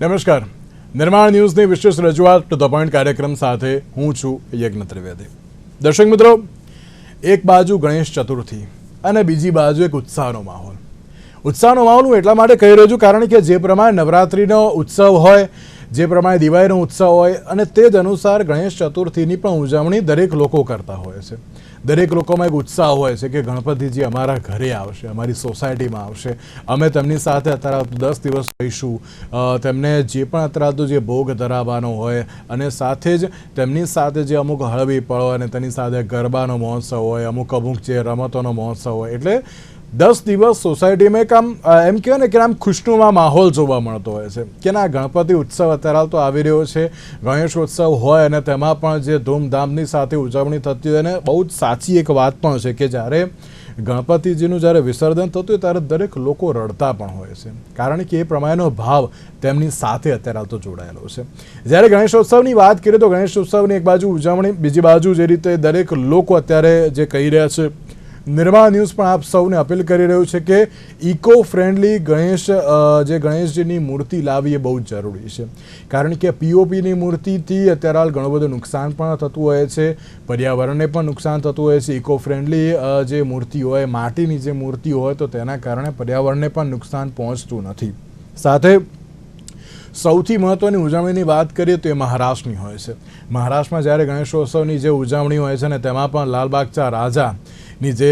નમસ્કાર. નિર્માણ ન્યૂઝની વિશેષ રજૂઆત ટુ ધ પોઈન્ટ કાર્યક્રમ સાથે હું છું યજ્ઞ ત્રિવેદી. દર્શક મિત્રો, એક બાજુ ગણેશ ચતુર્થી અને બીજી બાજુ એક ઉત્સાહનો માહોલ. ઉત્સાહનો માહોલ હું એટલા માટે કહી રહ્યો છું કારણ કે જે પ્રમાણે નવરાત્રિનો ઉત્સવ હોય, જે પ્રમાણે દિવાળીનો ઉત્સવ હોય અને તે જ અનુસાર ગણેશ ચતુર્થીની પણ ઉજવણી દરેક લોકો કરતા હોય છે. દરેક લોકોમાં એક ઉત્સાહ હોય છે કે ગણપતિજી અમારા ઘરે આવશે, અમારી સોસાયટીમાં આવશે, અમે તેમની સાથે અત્યારે 10 દિવસ રહીશું, તેમને જે પણ અત્યારે જે ભોગ ધરાવવાનો હોય અને સાથે જ તેમની સાથે જે અમુક હળવી પળો અને તેની સાથે ગરબાનો મહોત્સવ હોય, અમુક જે રમતોનો મહોત્સવ હોય, એટલે 10 દિવસ સોસાયટીમાં એક એમ કહેવાય ને કે આમ ખુશનુમા માહોલ જોવા મળતો હોય છે કે ના ગણપતિ ઉત્સવ અત્યારે તો આવી રહ્યો છે, ગણેશ ઉત્સવ હોય અને તેમાં પણ જે ધૂમધામની સાથે ઉજવણી થતી હોય અને બહુ જ સાચી એક વાત પણ છે કે જ્યારે ગણપતિજીનું જ્યારે વિસર્જન થતું હોય ત્યારે દરેક લોકો રડતા પણ હોય છે કારણ કે એ પ્રમાણેનો ભાવ તેમની સાથે અત્યારે તો જોડાયેલો છે. જ્યારે ગણેશોત્સવની વાત કરીએ તો ગણેશોત્સવની એક બાજુ ઉજવણી, બીજી બાજુ જે રીતે દરેક લોકો અત્યારે જે કહી રહ્યા છે, નિર્માણ ન્યૂઝ પણ આપ સૌને અપીલ કરી રહ્યું છે કે ઇકો ફ્રેન્ડલી ગણેશજીની મૂર્તિ લાવવી એ બહુ જ જરૂરી છે કારણ કે પીઓપીની મૂર્તિથી અત્યારે હાલ ઘણું બધું નુકસાન પણ થતું હોય છે, પર્યાવરણને પણ નુકસાન થતું હોય છે. ઇકો ફ્રેન્ડલી જે મૂર્તિ હોય, માટીની જે મૂર્તિ હોય તો તેના કારણે પર્યાવરણને પણ નુકસાન પહોંચતું નથી. સાથે સૌથી મહત્ત્વની ઉજવણીની વાત કરીએ તો એ મહારાષ્ટ્રની હોય છે. મહારાષ્ટ્રમાં જ્યારે ગણેશોત્સવની જે ઉજવણી હોય છે ને તેમાં પણ લાલબાગચા રાજાની જે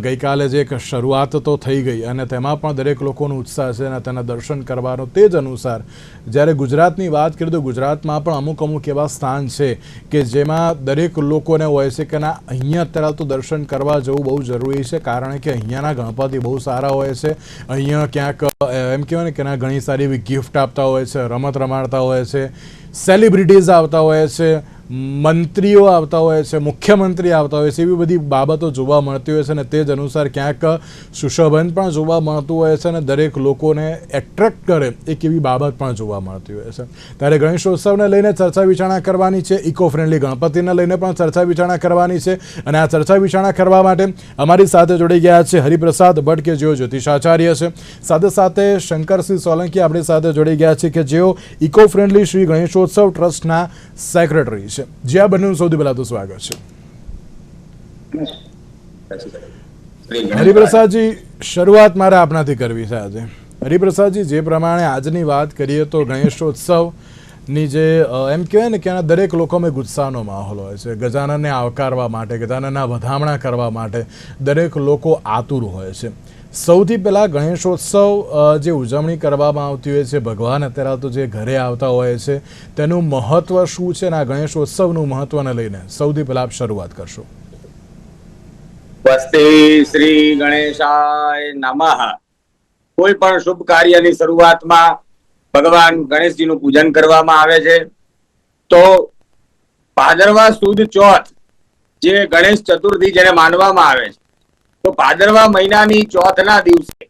ગઈકાલે જે એક શરૂઆત તો થઈ ગઈ અને તેમાં પણ દરેક લોકોનો ઉત્સાહ છે અને તેના દર્શન કરવાનો. તે જ અનુસાર જ્યારે ગુજરાતની વાત કરીએ તો ગુજરાતમાં પણ અમુક એવા સ્થાન છે કે જેમાં દરેક લોકોને હોય છે કે ના અહીંયા અત્યારે તો દર્શન કરવા જવું બહુ જરૂરી છે કારણ કે અહીંયાના ગણપતિ બહુ સારા હોય છે. અહીંયા ક્યાંક એમ કહેવાય ને કે ના ઘણી સારી એવી ગિફ્ટ આપતા હોય છે, રમત રમાડતા હોય છે, સેલિબ્રિટીઝ આવતા હોય છે, મંત્રીઓ આવતા હોય છે, મુખ્યમંત્રી આવતા હોય છે, એવી બધી બાબતો જોવા મળતી હોય છે અને તે જ અનુસાર ક્યાંક સુશોભન પણ જોવા મળતું હોય છે અને દરેક લોકોને એટ્રેક્ટ કરે એક એવી બાબત પણ જોવા મળતી હોય છે. ત્યારે ગણેશોત્સવને લઈને ચર્ચા વિચારણા કરવાની છે, ઇકો ફ્રેન્ડલી ગણપતિને લઈને પણ ચર્ચા વિચારણા કરવાની છે અને આ ચર્ચા વિચારણા કરવા માટે અમારી સાથે જોડી ગયા છે હરિપ્રસાદ ભટ્ટ કે જેઓ જ્યોતિષાચાર્ય છે, સાથે સાથે શંકરસિંહ સોલંકી આપણી સાથે જોડી ગયા છે કે જેઓ ઇકો ફ્રેન્ડલી શ્રી ગણેશોત્સવ ટ્રસ્ટના સેક્રેટરી છે. જે આ બંનેનું સૌથી પહેલા તો સ્વાગત છે. હરિપ્રસાદજી, શરૂઆત મારે આપનાથી કરવી છે આજે. હરિપ્રસાદજી, જે પ્રમાણે આજની વાત કરીએ તો ગણેશોત્સવની જે એમ કહેવાય ને કે દરેક લોકોમાં ઉત્સાહનો માહોલ હોય છે. ગજાનનને આવકારવા માટે, ગજાનનના વધામણા કરવા માટે દરેક લોકો આતુર હોય છે. સૌથી પહેલાં ગણેશોત્સવ જે ઉજવણી કરવામાં આવતી હોય છે, ભગવાન અત્યારે તો જે ઘરે આવતા હોય છે તેનું મહત્ત્વ શું છે અને આ ગણેશોત્સવનું મહત્ત્વને લઈને સૌથી પહેલાં આપ શરૂઆત કરશો. સ્વસ્તિ શ્રી ગણેશાય નમઃ. કોઈ પણ શુભ કાર્યની શરૂઆતમાં ભગવાન ગણેશજીનું પૂજન કરવામાં આવે છે. તો ભાદરવા સુદ ચોથ જે ગણેશ ચતુર્થી જેને માનવામાં આવે છે, તો ભાદરવા મહિનાની ચોથના દિવસે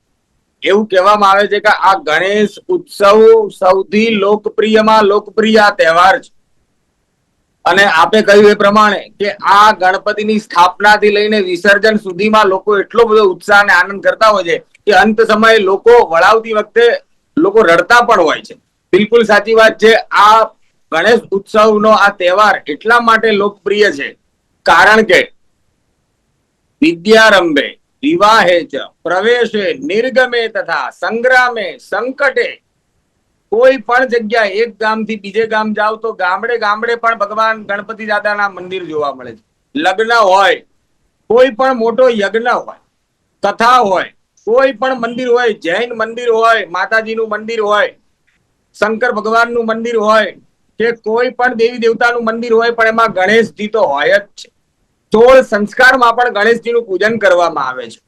એવું કહેવામાં આવે છે કે આ ગણેશ ઉત્સવ સૌથી લોકપ્રિયમાં લોકપ્રિય તહેવાર છે. અને આપે કહ્યું એ પ્રમાણે કે આ ગણપતિની સ્થાપનાથી લઈને વિસર્જન સુધીમાં લોકો એટલો બધો ઉત્સાહ અને આનંદ કરતા હોય છે કે અંત સમયે લોકો વળાવતી વખતે લોકો રડતા પણ હોય છે. બિલકુલ સાચી વાત છે. આ ગણેશ ઉત્સવનો આ તહેવાર એટલા માટે લોકપ્રિય છે કારણ કે વિદ્યારંભે વિવાહે ચ પ્રવેશે નિર્ગમે તથા સંગ્રામે સંકટે. કોઈ પણ જગ્યાએ એક ગામથી બીજે ગામ જાવ તો ગામડે પણ ભગવાન ગણપતિ દાદાના મંદિર જોવા મળે છે. લગ્ન હોય, કોઈ પણ મોટો યજ્ઞ હોય, કથા હોય, કોઈ પણ મંદિર હોય, જૈન મંદિર હોય, માતાજીનું મંદિર હોય, શંકર ભગવાનનું મંદિર હોય કે કોઈ પણ દેવી દેવતાનું મંદિર હોય, પણ એમાં ગણેશજી તો હોય જ છે. 16 સંસ્કારમાં પણ ગણેશજીનું પૂજન કરવામાં આવે છે.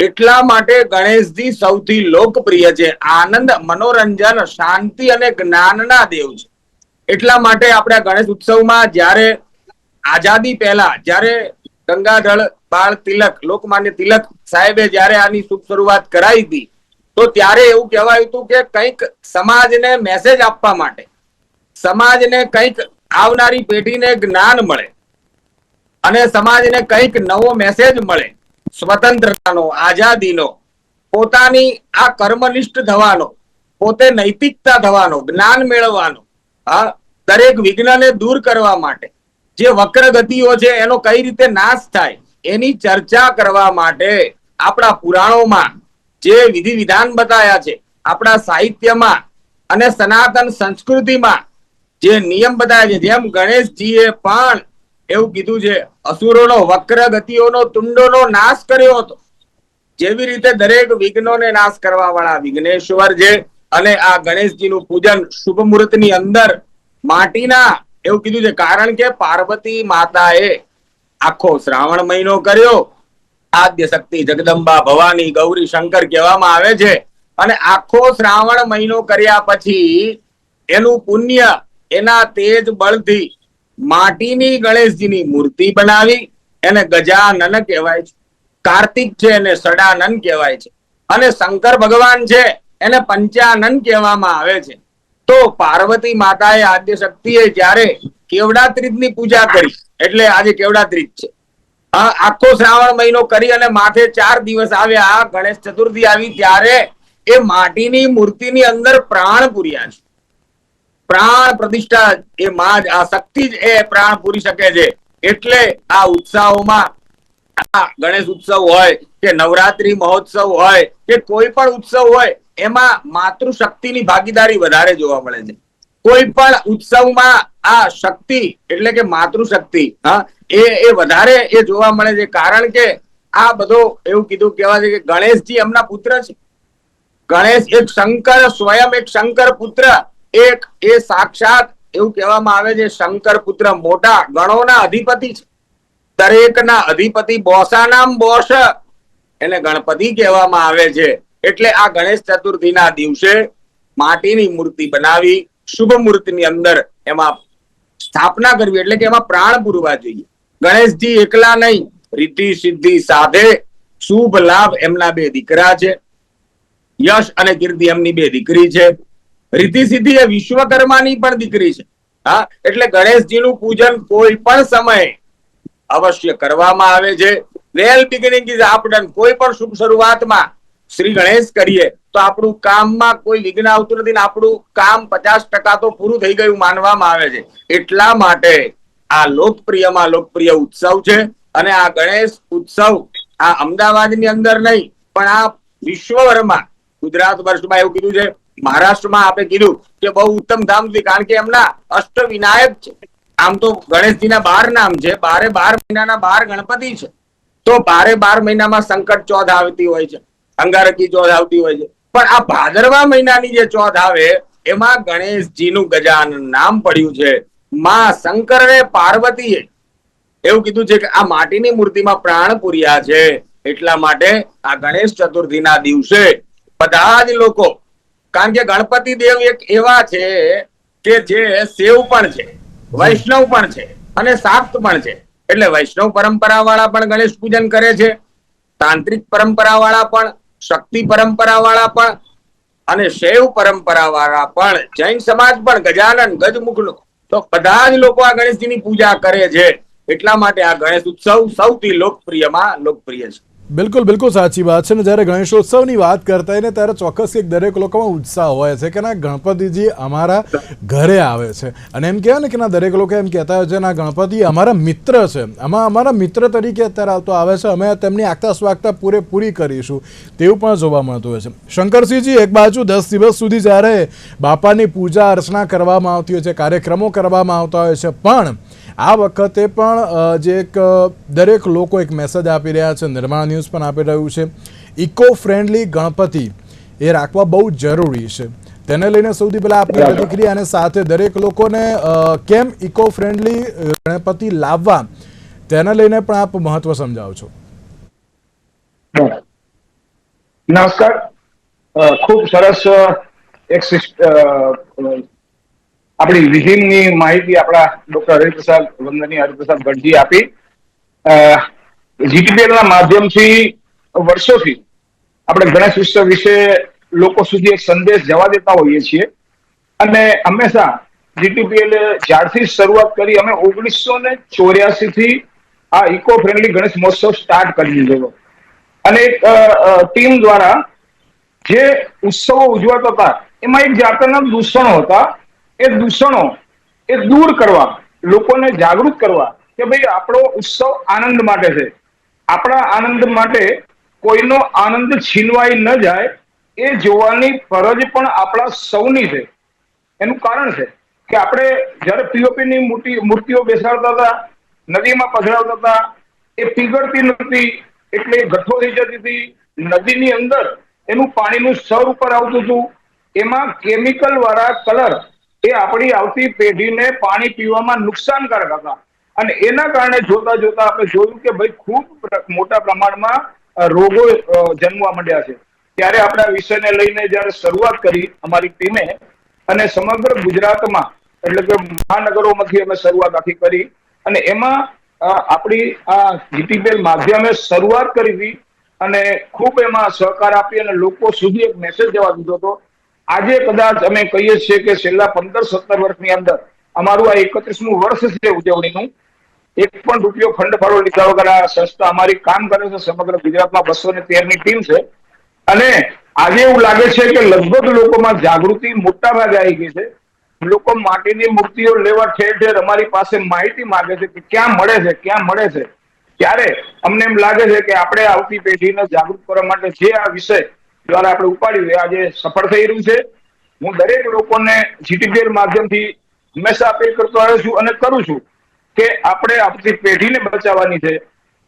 એટલા માટે ગણેશજી સૌથી લોકપ્રિય છે. આનંદ, મનોરંજન, શાંતિ અને જ્ઞાનના દેવ છે. એટલા માટે આપણે ગણેશ ઉત્સવમાં જ્યારે આઝાદી પહેલા જ્યારે ગંગાધર બાળ તિલક, લોકમાન્ય તિલક સાહેબે જ્યારે આની શુભ શરૂઆત કરાવી હતી તો ત્યારે એવું કહેવાયું હતું કે કંઈક સમાજને મેસેજ આપવા માટે, સમાજને કંઈક આવનારી પેઢીને જ્ઞાન મળે અને સમાજને કંઈક નવો મેસેજ મળે, સ્વતંત્રતાનો, આઝાદીનો, પોતાની આ કર્મનિષ્ઠ થવાનો, પોતે નૈતિકતા થવાનો, જ્ઞાન મેળવવાનો, દરેક વિઘ્નને દૂર કરવા માટે જે વક્ર ગતિઓ છે એનો કઈ રીતે નાશ થાય એની ચર્ચા કરવા માટે આપણા પુરાણોમાં જે વિધિ વિધાન બતાવ્યા છે, આપણા સાહિત્યમાં અને સનાતન સંસ્કૃતિમાં જે નિયમ બતાવ્યા છે, જેમ ગણેશજીએ પણ એવું કીધું છે, અસુરોનો વક્ર ગતિઓનો તુંડોનો નાશ કર્યો હતો, જેવી રીતે દરેક વિઘ્નોને નાશ કરવા વાળા વિઘ્નેશ્વર છે. અને આ ગણેશજીનું પૂજન શુભ મુહૂર્તની અંદર માટીના એવું કીધું છે, કારણ કે પાર્વતી માતાએ આખો શ્રાવણ મહિનો કર્યો. આદ્ય શક્તિ જગદંબા ભવાની ગૌરી શંકર કહેવામાં આવે છે. અને આખો શ્રાવણ મહિનો કર્યા પછી એનું પુણ્ય, એના તેજ બળથી માટીની ગણેશજીની મૂર્તિ બનાવી. એને ગજાનન કહેવાય છે. કાર્તિક છે એને સડાનન કહેવાય છે. અને શંકર ભગવાન છે એને પંચાનન કહેવામાં આવે છે. તો પાર્વતી માતાએ આદ્ય શક્તિએ જ્યારે કેવડા ત્રીજની પૂજા કરી, એટલે આજે કેવડા ત્રીજ છે, આખો શ્રાવણ મહિનો કરી અને માથે 4 દિવસ આવ્યા, ગણેશ ચતુર્થી આવી, ત્યારે એ માટીની મૂર્તિની અંદર પ્રાણ પૂર્યા છે. પ્રાણ પ્રતિષ્ઠા એ માં આ શક્તિ જ એ પ્રાણ પૂરી શકે છે. એટલે આ ઉત્સવોમાં ગણેશ ઉત્સવ હોય કે નવરાત્રી મહોત્સવ હોય કે કોઈ પણ ઉત્સવ હોય, એમાં માતૃશક્તિની ભાગીદારી વધારે જોવા મળે છે. કોઈ પણ ઉત્સવમાં આ શક્તિ એટલે કે માતૃશક્તિ એ વધારે એ જોવા મળે છે. કારણ કે આ બધો એવું કીધું કહેવાય છે કે ગણેશજી એમના પુત્ર છે. ગણેશ એક શંકર, સ્વયં એક શંકર પુત્ર, એક એ સાક્ષાત એવું કહેવામાં આવે છે શંકર પુત્ર મોટા ગણોના અધિપતિ છે. દરેકના અધિપતિ, બોસા નામ બોસ, એને ગણપતિ કહેવામાં આવે છે. એટલે આ ગણેશ ચતુર્થીના દિવસે માટીની મૂર્તિ બનાવી શુભ મુહૂર્તની અંદર એમાં સ્થાપના કરવી, એટલે કે એમાં પ્રાણ પૂરવા જોઈએ. ગણેશજી એકલા નહીં, રિદ્ધિ સિદ્ધિ સાધે શુભ લાભ. એમના 2 દીકરા છે, યશ અને કીર્તિ એમની 2 દીકરી છે. રિદ્ધિ સિદ્ધિ એ વિશ્વકર્માની પણ દીકરી છે. એટલે ગણેશજીનું પૂજન કોઈ પણ સમયે અવશ્ય કરવામાં આવે છે. વેલ બિગિનિંગ ઇઝ આફ્ટર. કોઈ પણ શુભ શરૂઆતમાં શ્રી ગણેશ કરીએ તો આપણું કામમાં કોઈ વિઘ્ન આવતું નથી ને આપણું કામ 50% તો પૂરું થઈ ગયું માનવામાં આવે છે. એટલા માટે આ લોકપ્રિયમાં લોકપ્રિય ઉત્સવ છે. અને આ ગણેશ ઉત્સવ આ અમદાવાદની અંદર નહીં પણ આ વિશ્વભરમાં, ગુજરાત વર્ષમાં એવું કીધું છે, મહારાષ્ટ્રમાં આપણે કીધું કે બહુ ઉત્તમ ધામથી, કારણ કે એમના અષ્ટવિનાયક છે. આમ તો ગણેશજીના 12 નામ છે, 12 મહિનાના 12 ગણપતિ છે. તો 12 મહિનામાં સંકટ ચોથ આવતી હોય છે, અંગારકી ચોથ આવતી હોય છે, પણ આ ભાદરવા મહિનાની જે ચોથ આવે એમાં ગણેશજીનું ગજાનન નામ પડ્યું છે. માં શંકર અને પાર્વતીએ એવું કીધું છે કે આ માટીની મૂર્તિમાં પ્રાણ પૂર્યા છે. એટલા માટે આ ગણેશ ચતુર્થીના દિવસે બધા જ લોકો, કારણ કે ગણપતિ દેવ એક એવા છે કે જે શૈવ પણ છે, વૈષ્ણવ પણ છે અને શાક્ત પણ છે. એટલે વૈષ્ણવ પરંપરા વાળા પણ ગણેશ પૂજન કરે છે, તાંત્રિક પરંપરા વાળા પણ, શક્તિ પરંપરા વાળા પણ અને શૈવ પરંપરા વાળા પણ, જૈન સમાજ પણ ગજાનન ગજમુખનો, તો બધા જ લોકો આ ગણેશજીની પૂજા કરે છે. એટલા માટે આ ગણેશ ઉત્સવ સૌથી લોકપ્રિયમાં લોકપ્રિય છે. બિલકુલ બિલકુલ સાચી વાત છે. ને જ્યારે ગણેશોત્સવની વાત કરતા હોય ને ત્યારે ચોક્કસ એક દરેક લોકોમાં ઉત્સાહ હોય છે કે ના ગણપતિજી અમારા ઘરે આવે છે. અને એમ કહેવાય ને કે ના દરેક લોકો એમ કહેતા હોય છે ના ગણપતિ અમારા મિત્ર છે, આમાં અમારા મિત્ર તરીકે અત્યારે આવતો આવે છે, અમે તેમની આગતા સ્વાગતા પૂરેપૂરી કરીશું, તેવું પણ જોવા મળતું હોય છે. શંકરસિંહજી, એક બાજુ 10 દિવસ સુધી જ્યારે બાપાની પૂજા અર્ચના કરવામાં આવતી હોય છે, કાર્યક્રમો કરવામાં આવતા હોય છે, પણ આ વખતે પણ જે એક દરેક લોકો એક મેસેજ આપી રહ્યા છે, નિર્માણ ન્યૂઝ પણ આપી રહ્યું છે, ઇકો ફ્રેન્ડલી ગણપતિ એ રાખવા બહુ જરૂરી છે. તેને લઈને સૌથી પહેલા આપની પ્રતિક્રિયા અને સાથે દરેક લોકોને કેમ ઇકો ફ્રેન્ડલી ગણપતિ લાવવા તેને લઈને પણ આપ મહત્વ સમજાવો છો. નમસ્કાર. ખૂબ સરસ એક આપણી વિધિની માહિતી આપણા ડોક્ટર હરિપ્રસાદ, વંદનીય હરિપ્રસાદ ગઢજી આપી. જીટીપીએલ ના માધ્યમથી વર્ષોથી આપણે ગણેશ ઉત્સવ વિશે લોકો સુધી એક સંદેશ જવા દેતા હોઈએ છીએ. અને હંમેશા જીટીપીએલ જ્યારથી શરૂઆત કરી, અમે 1984 થી આ ઇકો ફ્રેન્ડલી ગણેશ મહોત્સવ સ્ટાર્ટ કરી દીધો. અને એક ટીમ દ્વારા જે ઉત્સવો ઉજવાતા હતા એમાં એક જાતના દૂષણો હતા. એ દૂષણો એ દૂર કરવા, લોકોને જાગૃત કરવા કે ભાઈ આપણો ઉત્સવ આનંદ માટે છે, આપણા આનંદ માટે કોઈનો આનંદ છીનવાઈ ન જાય એ જોવાની ફરજ પણ આપણા સૌની છે. એનું કારણ છે કે આપણે જયારે પીઓપીની મૂર્તિઓ બેસાડતા હતા, નદીમાં પધરાવતા હતા, એ પીગળતી નથી એટલે ગઠ્ઠો થઈ જતી હતી. નદીની અંદર એનું પાણીનું સ્તર ઉપર આવતું હતું. એમાં કેમિકલ વાળા કલર એ આપણી આવતી પેઢીને પાણી પીવામાં નુકસાનકારક હતા. અને એના કારણે જોતા જોતા આપણે જોયું કે ભાઈ ખૂબ મોટા પ્રમાણમાં રોગો જન્મવા માંડ્યા છે. ત્યારે આપણે આ વિષયને લઈને જયારે શરૂઆત કરી અમારી ટીમે, અને સમગ્ર ગુજરાતમાં એટલે કે મહાનગરોમાંથી અમે શરૂઆત આખી કરી, અને એમાં આપણી આ જીટીપીએલ માધ્યમે શરૂઆત કરી હતી અને ખૂબ એમાં સહકાર આપી અને લોકો સુધી એક મેસેજ જવા દીધો હતો. આજે કદાચ અમે કહીએ છીએ કે છેલ્લા 15-17 વર્ષની અંદર અમારું આ 31મું વર્ષ છે ઉજવણીનું. એક પણ રૂપિયો ફંડ ફાળો લીધા વગર આ સંસ્થા અમારી કામ કરે છે. સમગ્ર ગુજરાતમાં 213ની ટીમ છે. અને આજે એવું લાગે છે કે લગભગ લોકોમાં જાગૃતિ મોટા ભાગે આવી ગઈ છે. લોકો માટીની મૂર્તિઓ લેવા ઠેર ઠેર અમારી પાસે માહિતી માંગે છે કે ક્યાં મળે છે, ક્યાં મળે છે. ત્યારે અમને એમ લાગે છે કે આપણે આવતી પેઢીને જાગૃત કરવા માટે જે આ વિષય દ્વારા આપણે ઉપાડ્યું એ આજે સફળ થઈ રહ્યું છે. હું દરેક લોકોને જીટીપીએલ માધ્યમથી હંમેશા અપીલ કરતો આવ્યો છું અને કરું છું કે આપણે આપણી પેઢીને બચાવવાની છે,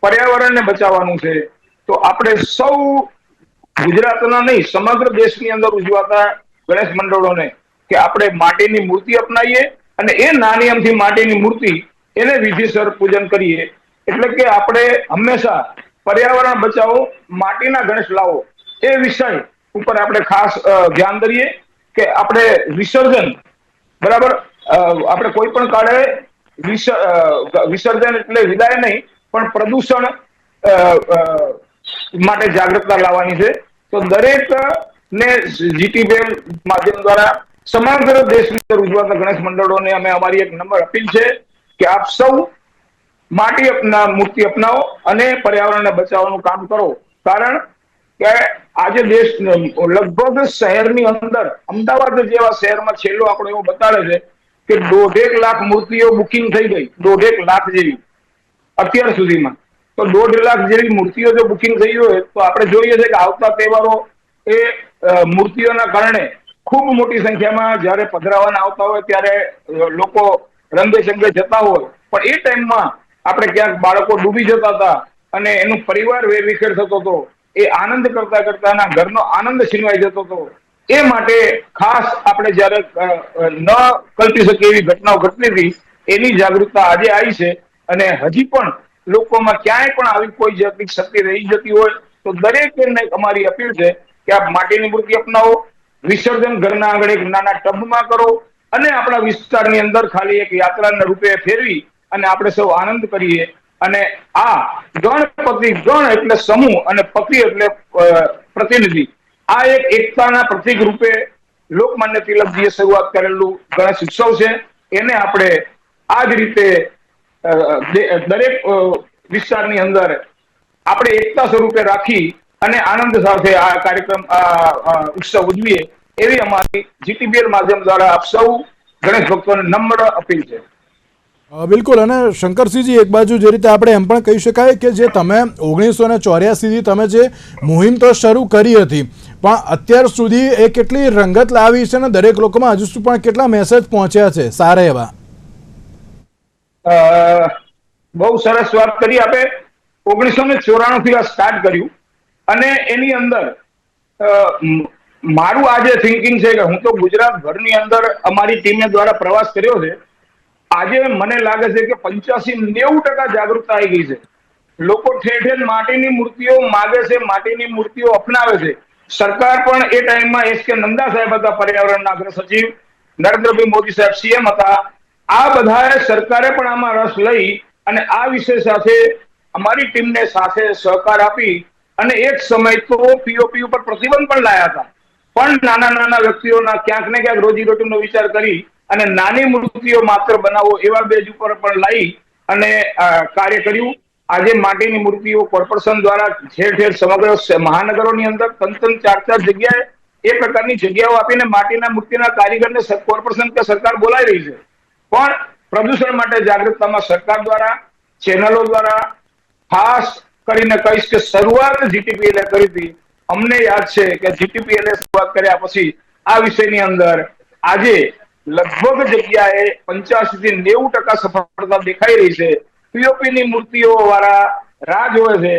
પર્યાવરણને બચાવવાનું છે. તો આપણે સૌ ગુજરાતના નહીં સમગ્ર દેશની અંદર ઉજવાતા ગણેશ મંડળોને કે આપણે માટીની મૂર્તિ અપનાવીએ અને એ નાની અમથી માટીની મૂર્તિ એને વિધિસર પૂજન કરીએ. એટલે કે આપણે હંમેશા પર્યાવરણ બચાવો, માટીના ગણેશ લાવો એ વિષય ઉપર આપણે ખાસ ધ્યાન દઈએ કે આપણે વિસર્જન બરાબર આપણે કોઈ પણ કાળે વિસર્જન એટલે વિદાય નહીં પણ પ્રદૂષણ માટે જાગૃતતા લાવવાની છે. તો દરેક ને જીટીપીએલ માધ્યમ દ્વારા સમગ્ર દેશની અંદર ઉજવાતા ગણેશ મંડળોને અમે અમારી એક નમ્ર અપીલ છે કે આપ સૌ માટી મૂર્તિ અપનાવો અને પર્યાવરણને બચાવવાનું કામ કરો. કારણ કે આજે દેશ લગભગ શહેરની અંદર અમદાવાદ જેવા શહેરમાં છેલ્લો આંકડો એવો બતાડે છે કે 1.5 લાખ મૂર્તિઓ બુકિંગ થઈ ગઈ, 1.5 લાખ જેવી અત્યાર સુધીમાં. તો 1.5 લાખ જેવી મૂર્તિઓ જો બુકિંગ થઈ હોય તો આપણે જોઈએ છે કે આવતા તહેવારો એ મૂર્તિઓના કારણે ખૂબ મોટી સંખ્યામાં જયારે પધરાવાના આવતા હોય ત્યારે લોકો રંગે ચંગે જતા હોય, પણ એ ટાઈમમાં આપણે ક્યાંક બાળકો ડૂબી જતા હતા અને એનું પરિવાર વેરવિખેર થતો હતો. એ આનંદ કરતા કરતા એના ઘરનો આનંદ છીનવાઈ જતો હતો. એ માટે ખાસ આપણે જયારે ન કલ્પી શકીએ એવી ઘટનાઓ ઘટતી હતી એની જાગૃતતા આજે આવી છે. અને હજી પણ લોકોમાં ક્યાંય પણ આવી કોઈ જાતની શક્તિ રહી જતી હોય તો દરેકને અમારી અપીલ છે કે આપ માટીની મૂર્તિ અપનાવો, વિસર્જન ઘરના આંગણે એક નાના ટબમાં કરો અને આપણા વિસ્તારની અંદર ખાલી એક યાત્રાના રૂપે ફેરવી અને આપણે સૌ આનંદ કરીએ. અને આ ગણપતિ, ગણ એટલે સમૂહ અને પતિ એટલે પ્રતિનિધિ, આ એક એકતાના પ્રતિક રૂપે લોકમાન્ય તિલકજીએ શરૂઆત કરેલું ગણેશ ઉત્સવ છે. એને આપણે આ જ રીતે દરેક વિસ્તારની અંદર આપણે એકતા સ્વરૂપે રાખી અને આનંદ સાથે આ કાર્યક્રમ ઉત્સવ ઉજવીએ એવી અમારી જીટીપીએલ માધ્યમ દ્વારા આપ સૌ ગણેશ ભક્તોને નમ્ર અપીલ છે. બિલકુલ. અને શંકરસિંહજી, એક બાજુ જે રીતે આપણે એમ પણ કહી શકાય કે જે તમે 1984થી તમે જે મુહિમ તો શરૂ કરી હતી પણ અત્યાર સુધી એ કેટલી રંગત લાવી છે અને દરેક લોકોમાં હજુ સુધી પણ કેટલા મેસેજ પહોંચ્યા છે સારા એવા? બહુ સરસ વાત કરી આપે. 1994થી આ સ્ટાર્ટ કર્યું અને એની અંદર મારું આજે થિંકિંગ છે કે હું તો ગુજરાતભરની અંદર અમારી ટીમે દ્વારા પ્રવાસ કર્યો છે. આજે મને લાગે છે કે 85-90% જાગૃતતા આવી ગઈ છે. લોકો ઠેર ઠેર માટીની મૂર્તિઓ માગે છે, માટીની મૂર્તિઓ અપનાવે છે. સરકાર પણ એ ટાઈમમાં એસ કે નંદા સાહેબ હતા, પર્યાવરણના અગ્ર સચિવ, નરેન્દ્રભાઈ મોદી સાહેબ સીએમ હતા. આ બધાએ સરકારે પણ આમાં રસ લઈ અને આ વિષય સાથે અમારી ટીમને સાથે સહકાર આપી અને એક સમય તો પીઓપી ઉપર પ્રતિબંધ પણ લાયા હતા. પણ નાના નાના વ્યક્તિઓના ક્યાંક ને ક્યાંક રોજીરોટીનો વિચાર કરી અને નાની મૂર્તિઓ માત્ર બનાવો એવા બેઝ ઉપર પણ લાવી અને કાર્ય કર્યું. આજે માટીની મૂર્તિઓ કોર્પોરેશન દ્વારા ઠેર ઠેર સમગ્ર મહાનગરોની અંદર 3-4 જગ્યાએ એ પ્રકારની જગ્યાઓ આપીને માટીના મૂર્તિના કારીગરને કોર્પોરેશન કે સરકાર બોલાવી રહી છે. પણ પ્રદૂષણ માટે જાગૃતતામાં સરકાર દ્વારા, ચેનલો દ્વારા, ખાસ કરીને કહીશ કે શરૂઆત જીટીપીએલ કરી હતી. અમને યાદ છે કે જીટીપીએલ શરૂઆત કર્યા પછી આ વિષયની અંદર આજે લગભગ જગ્યાએ 85 થી 90% સફળતા દેખાઈ રહી છે. પીઓપીની મૂર્તિઓ વાળા રાહ જોવે છે.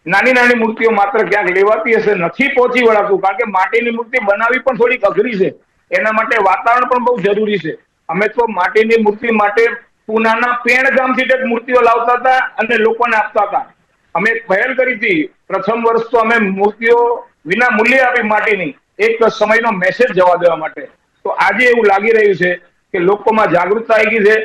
નાની નાની મૂર્તિઓ માત્ર ક્યાંક લેવાતી હશે, નથી પહોંચી વળાતું, કારણ કે માટીની મૂર્તિ બનાવવી પણ થોડીક અઘરી છે. એના માટે વાતાવરણ પણ બહુ જરૂરી છે. અમે તો માટીની મૂર્તિ માટે પૂનાના પેણ ગામથી મૂર્તિઓ લાવતા હતા અને લોકોને આપતા હતા. અમે એક પહેલ કરી હતી. પ્રથમ વર્ષ તો અમે મૂર્તિઓ વિના મૂલ્યે આપી માટીની, એક સમયનો મેસેજ જવા દેવા માટે. તો આજે એવું લાગી રહ્યું છે કે લોકોમાં જાગૃતતા આવી ગઈ છે.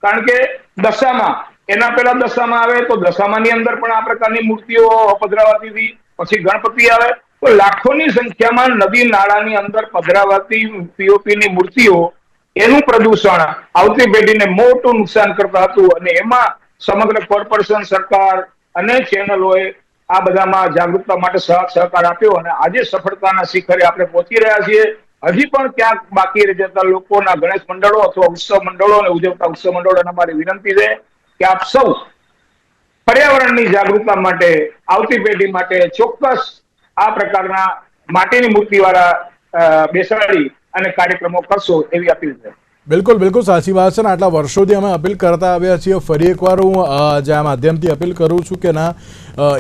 કારણ કે દશામાં, એના પહેલા દશામાં આવે તો દશામાની અંદર પણ આ પ્રકારની મૂર્તિઓ પધરાવાતી હતી. પછી ગણપતિ આવે તો લાખોની સંખ્યામાં નદી નાળાની અંદર પધરાવાતી પીઓપીની મૂર્તિઓ, એનું પ્રદૂષણ આવતી પેઢીને મોટું નુકસાન કરતા હતું. અને એમાં સમગ્ર કોર્પોરેશન, સરકાર અને ચેનલોએ આ બધામાં જાગૃતતા માટે સહકાર આપ્યો અને આજે સફળતાના શિખરે આપણે પહોંચી રહ્યા છીએ. હજી પણ ક્યાંક બાકી રહી જતા લોકોના ગણેશ મંડળો અથવા ઉત્સવ મંડળો અને ઉજવતા ઉત્સવ મંડળોને અમારી વિનંતી છે કે આપ સૌ પર્યાવરણની જાગૃતતા માટે, આવતી પેઢી માટે ચોક્કસ આ પ્રકારના માટીની મૂર્તિવાળા બેસાડી અને કાર્યક્રમો કરશો એવી અપીલ છે. બિલકુલ બિલકુલ સાચી વાત છે ને. આટલા વર્ષોથી અમે અપીલ કરતા આવ્યા છીએ. ફરી એકવાર હું જે આ માધ્યમથી અપીલ કરું છું કે ના,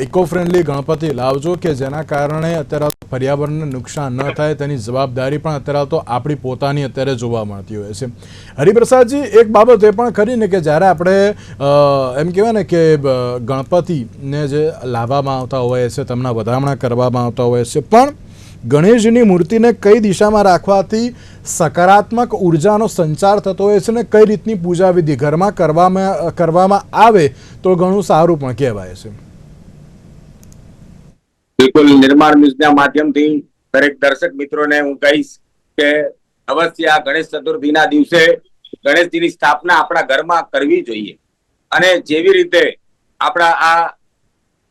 ઇકો ફ્રેન્ડલી ગણપતિ લાવજો, કે જેના કારણે અત્યારે પર્યાવરણને નુકસાન ન થાય તેની જવાબદારી પણ અત્યારે તો આપણી પોતાની અત્યારે જોવા મળતી હોય છે. હરિપ્રસાદજી, એક બાબત એ પણ ખરી ને કે જ્યારે આપણે એમ કહેવાય ને કે ગણપતિને જે લાવવામાં આવતા હોય છે, તેમના વધામણા કરવામાં આવતા હોય છે, પણ ગણેશજીની મૂર્તિને કઈ દિશામાં રાખવાથી સકારાત્મક ઉર્જાનો સંચાર થતો હોય છે ને કઈ રીતની પૂજા વિધિ ઘરમાં કરવામાં આવે તો ઘણું સારું પણ કહેવાય છે. બિલકુલ, નિર્માણ ન્યૂઝના માધ્યમથી દરેક દર્શક મિત્રોને હું કહીશ કે અવશ્ય આ ગણેશ ચતુર્થીના દિવસે ગણેશજીની સ્થાપના આપણા ઘરમાં કરવી જોઈએ. અને જેવી રીતે આપણા આ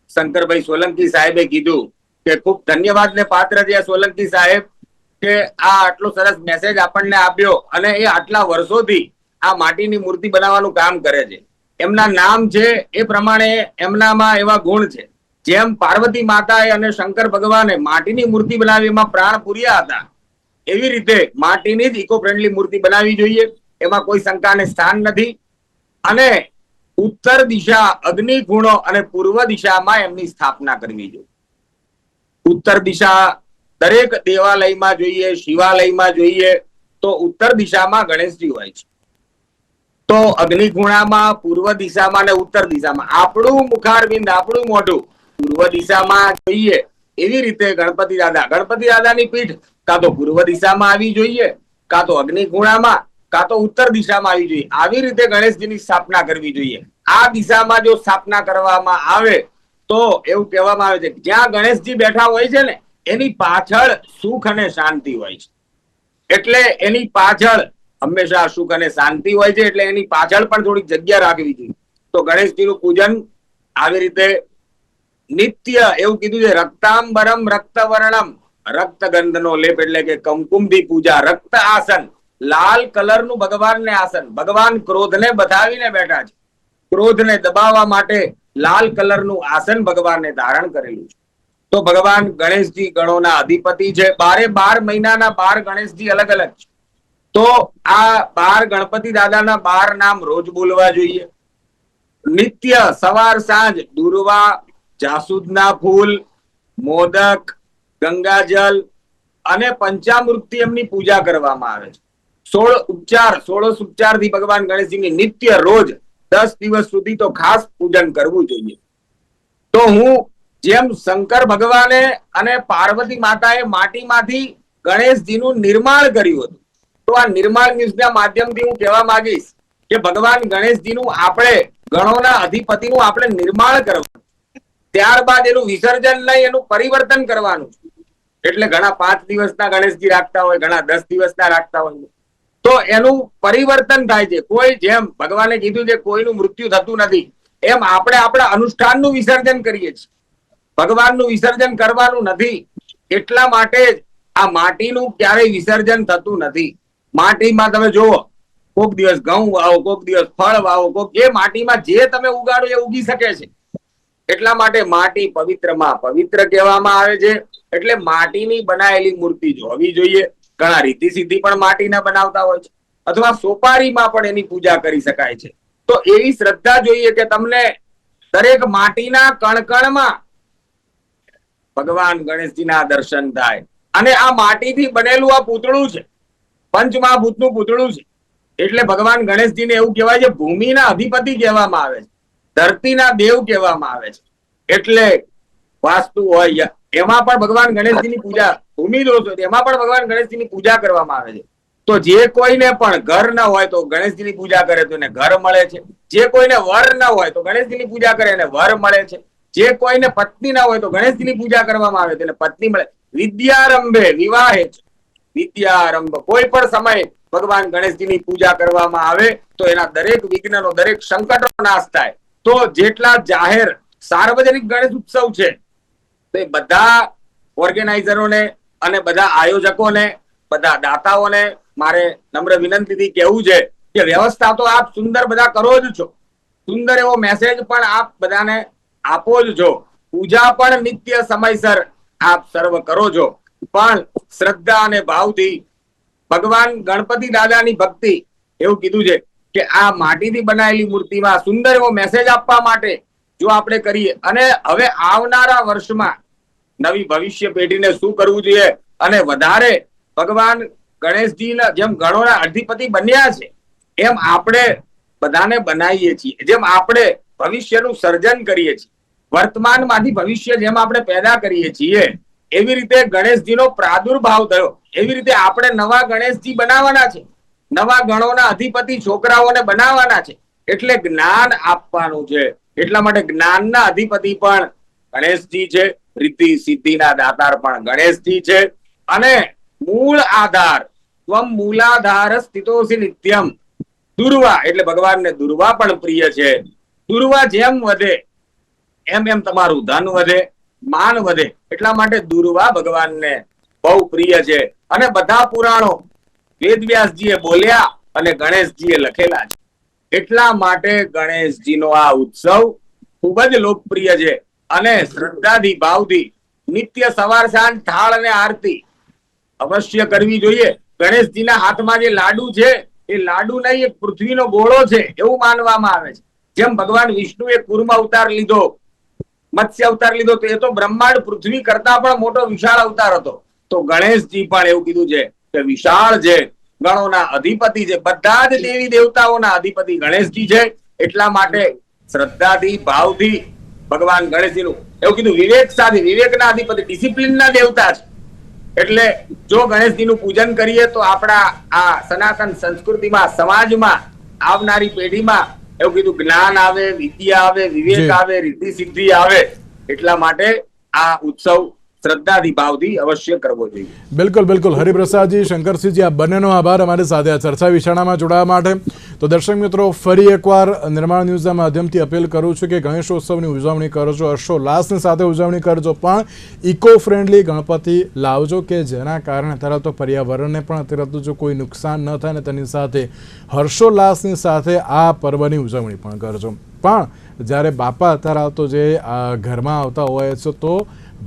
શંકરભાઈ સોલંકી સાહેબે કીધું કે ખૂબ ધન્યવાદને પાત્ર છે સોલંકી સાહેબ કે આ આટલો સરસ મેસેજ આપણને આપ્યો અને એ આટલા વર્ષોથી આ માટીની મૂર્તિ બનાવવાનું કામ કરે છે. એમના નામ છે એ પ્રમાણે એમનામાં એવા ગુણ છે. જેમ પાર્વતી માતાએ અને શંકર ભગવાને માટીની મૂર્તિ બનાવી, એમાં પ્રાણ પૂર્યા હતા, એવી રીતે માટીની જ ઇકો ફ્રેન્ડલી મૂર્તિ બનાવવી જોઈએ. એમાં કોઈ શંકાને સ્થાન નથી. અને ઉત્તર દિશા, અગ્નિ ખૂણો અને પૂર્વ દિશામાં એમની સ્થાપના કરવી જોઈએ. ઉત્તર દિશા દરેક દેવાલયમાં જોઈએ, શિવાલયમાં જોઈએ તો ઉત્તર દિશામાં ગણેશજી હોય છે. તો અગ્નિ ખૂણામાં, પૂર્વ દિશામાં અને ઉત્તર દિશામાં આપણું મુખારબિંદ, આપણું મોઢું પૂર્વ દિશામાં જોઈએ. એવી રીતે ગણપતિ દાદાની પીઠ કાં તો પૂર્વ દિશામાં આવી જોઈએ, કાં તો અગ્નિ ખૂણામાં, કાં તો ઉત્તર દિશામાં આવી જોઈએ. આવી રીતે ગણેશજીની સ્થાપના કરવી જોઈએ. આ દિશામાં જો સ્થાપના કરવામાં આવે તો એવું કહેવામાં આવે છે કે જ્યાં ગણેશજી બેઠા હોય છે ને એની પાછળ સુખ અને શાંતિ હોય છે. એટલે એની પાછળ હંમેશા સુખ અને શાંતિ હોય છે. એટલે એની પાછળ પણ થોડીક જગ્યા રાખવી જોઈએ. તો ગણેશજીનું પૂજન આવી રીતે નિત્ય, એવું કીધું છે, રક્તાંબરમ રક્તવર્ણમ, રક્તગંધનો લેપ એટલે કે કંકુમથી પૂજા, રક્ત આસન, લાલ કલરનું ભગવાનને આસન. ભગવાન ક્રોધને બતાવીને બેઠા છે. ક્રોધને દબાવવા માટે લાલ કલરનું આસન ભગવાનને ધારણ કરેલું છે. તો ભગવાન ગણેશજી ગણોના અધિપતિ છે. 12 મહિનાના 12 ગણેશજી અલગ અલગ છે. તો આ 12 ગણપતિ દાદાના 12 નામ રોજ બોલવા જોઈએ. નિત્ય સવાર સાંજ દુર્વા, જાસૂદના ફૂલ, મોદક, ગંગાજલ અને પંચામૃતથી એમની પૂજા કરવામાં આવે છે. 16 ઉપચારથી ભગવાન ગણેશજીની નિત્ય રોજ 10 દિવસ સુધી તો ખાસ પૂજન કરવું જોઈએ. તો હું જેમ શંકર ભગવાને અને પાર્વતી માતાએ માટીમાંથી ગણેશજીનું નિર્માણ કર્યું હતું, તો આ નિર્માણ ન્યૂઝના માધ્યમથી હું કહેવા માંગીશ કે ભગવાન ગણેશજીનું આપણે ગણોના અધિપતિનું આપણે નિર્માણ કરવાનું, ત્યારબાદ એનું વિસર્જન નહીં, એનું પરિવર્તન કરવાનું. એટલે ઘણા 5 દિવસના ગણેશજી રાખતા હોય, ઘણા 10 દિવસના રાખતા હોય. તો એનું પરિવર્તન થાય છે. કોઈ, જેમ ભગવાને કીધું છે કોઈનું મૃત્યુ થતું નથી, એમ આપણે આપણા અનુષ્ઠાનનું વિસર્જન કરીએ છીએ. ભગવાનનું વિસર્જન કરવાનું નથી. એટલા માટે જ આ માટીનું ક્યારેય વિસર્જન થતું નથી. માટીમાં તમે જુઓ, કોક દિવસ ઘઉં વાવો, કોક દિવસ ફળ વાવો, કોક એ માટીમાં જે તમે ઉગાડો એ ઉગી શકે છે. એટલા માટે માટી પવિત્રમાં પવિત્ર કહેવામાં આવે છે. એટલે માટીની બનાવેલી મૂર્તિ જ હોવી જોઈએ. ઘણા રીતિ સિદ્ધિ પણ માટીના બનાવતા હોય છે, અથવા સોપારીમાં પણ એની પૂજા કરી શકાય છે. તો એવી શ્રદ્ધા જોઈએ કે તમને દરેક માટીના કણકણમાં ભગવાન ગણેશજીના દર્શન થાય. અને આ માટીથી બનેલું આ પૂતળું છે, પંચમહાભૂતનું પૂતળું છે. એટલે ભગવાન ગણેશજીને એવું કહેવાય છે, ભૂમિના અધિપતિ કહેવામાં આવે છે, ધરતીના દેવ કહેવામાં આવે છે. એટલે વાસ્તુ હોય એમાં પણ ભગવાન ગણેશજીની પૂજા, ભૂમિ દોષ હોય એમાં પણ ભગવાન ગણેશજીની પૂજા કરવામાં આવે છે. તો જે કોઈને પણ ઘર ન હોય તો ગણેશજીની પૂજા કરે તો એને ઘર મળે છે. જે કોઈને વર ન હોય તો ગણેશજીની પૂજા કરે એને વર મળે છે. જે કોઈને પત્ની ના હોય તો ગણેશજીની પૂજા કરવામાં આવે તેને પત્ની મળે. વિદ્યારંભે વિવાહે છે, વિદ્યારંભ કોઈ પણ સમયે ભગવાન ગણેશજીની પૂજા કરવામાં આવે તો એના દરેક વિઘ્નનો, દરેક સંકટનો નાશ થાય. તો જેટલા જાહેર સાર્વજનિક ગણેશ ઉત્સવ છે તે બધા ઓર્ગેનાઇઝરોને અને બધા આયોજકોને, બધા દાતાઓને મારે નમ્ર વિનંતીથી કહેવું છે કે વ્યવસ્થા તો આપ સુંદર બધા કરો જ છો, સુંદર એવો મેસેજ પણ આપ બધાને આપો જ છો, પૂજા પણ નિત્ય સમયસર આપ સર્વ કરો છો. પણ શ્રદ્ધા અને ભાવથી ભગવાન ગણપતિ દાદાની ભક્તિ, એવું કીધું છે કે આ માટીથી બનાવેલી મૂર્તિમાં સુંદર એવો મેસેજ આપવા માટે જો આપણે કરીએ, અને હવે આવનારા વર્ષમાં નવી ભવિષ્ય પેઢીને શું કરવું જોઈએ અને વધારે ભગવાન ગણેશજીના જેમ ગણોના અધિપતિ બન્યા છે એમ આપણે બધાને બનાવીએ છીએ, જેમ આપણે ભવિષ્યનું સર્જન કરીએ છીએ, વર્તમાનમાંથી ભવિષ્ય જેમ આપણે પેદા કરીએ છીએ, એવી રીતે ગણેશજીનો પ્રાદુર્ભાવ થયો, એવી રીતે આપણે નવા ગણેશજી બનાવવાના છે, નવા ગણોના અધિપતિ છોકરાઓને બનાવવાના છે. એટલે જ્ઞાન આપવાનું છે. એટલા માટે જ્ઞાનના અધિપતિ પણ ગણેશજી છે, રીતિ સિદ્ધિના દાતાર પણ ગણેશજી છે. અને મૂળ આધાર, ત્વમ મૂલાધાર સ્થિતોસી નિત્યમ. દુર્વા એટલે ભગવાનને દુર્વા પણ પ્રિય છે. દુર્વા જેમ વધે એમ એમ તમારું ધન વધે, માન વધે. એટલા માટે દુર્વા ભગવાનને બહુ પ્રિય છે. અને બધા પુરાણો વેદવ્યાસજીએ બોલ્યા અને ગણેશજીએ લખેલા છે. એટલા માટે ગણેશજીનો આ ઉત્સવ ખૂબ જ લોકપ્રિય છે. અને શ્રદ્ધાથી ભાવથી નિત્ય સવાર સાંજ થાળ અને આરતી અવશ્ય કરવી જોઈએ. ગણેશજીના હાથમાં જે લાડુ છે એ લાડુ નહીં, એક પૃથ્વીનો ગોળો છે એવું માનવામાં આવે છે. જેમ ભગવાન વિષ્ણુએ કુર્મ અવતાર લીધો, મત્સ્ય અવતાર લીધો, તો એ તો બ્રહ્માંડ પૃથ્વી કરતા પણ મોટો વિશાળ અવતાર હતો. તો ગણેશજી પણ એવું કીધું છે કે વિશાળ છે, ગણોના અધિપતિ છે, બધા જ દેવી દેવતાઓના અધિપતિ ગણેશજી છે. એટલા માટે શ્રદ્ધાથી ભાવથી ભગવાન ગણેશજીનું એવું કીધું, વિવેક સાથે, વિવેકના અધિપતિ, ડિસિપ્લિનના દેવતા છે. એટલે જો ગણેશજીનું પૂજન કરીએ તો આપણા આ સનાતન સંસ્કૃતિમાં, સમાજમાં, આવનારી પેઢીમાં એવું કીધું જ્ઞાન આવે, વિદ્યા આવે, વિવેક આવે, રીતિ સિદ્ધિ આવે. એટલા માટે આ ઉત્સવ શ્રદ્ધાથી ભાવથી અવશ્ય કરવો જોઈએ. બિલકુલ બિલકુલ. હરિપ્રસાદજી, શંકરસિંહજી, આ બંનેનો આભાર અમારી સાથે આ ચર્ચા વિચારણામાં જોડાવા માટે. તો દર્શક મિત્રો, ફરી એકવાર નિર્માણ ન્યૂઝના માધ્યમથી અપીલ કરું છું કે ગણેશોત્સવની ઉજવણી કરજો, હર્ષોલ્લાસની સાથે ઉજવણી કરજો, પણ ઇકો ફ્રેન્ડલી ગણપતિ લાવજો કે જેના કારણે અત્યારે તો પર્યાવરણને પણ અત્યારે જો કોઈ નુકસાન ન થાય ને તેની સાથે હર્ષોલ્લાસની સાથે આ પર્વની ઉજવણી પણ કરજો. પણ જ્યારે બાપા અત્યારે તો જે ઘરમાં આવતા હોય છે તો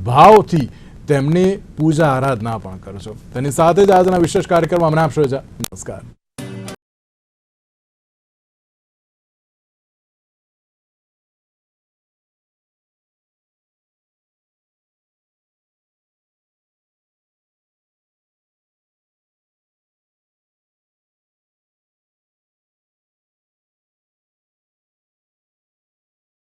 ભાવથી તેમની પૂજા આરાધના પણ કરજો. તેની સાથે જ આજના વિશેષ કાર્યક્રમ અમને આપશો. નમસ્કાર.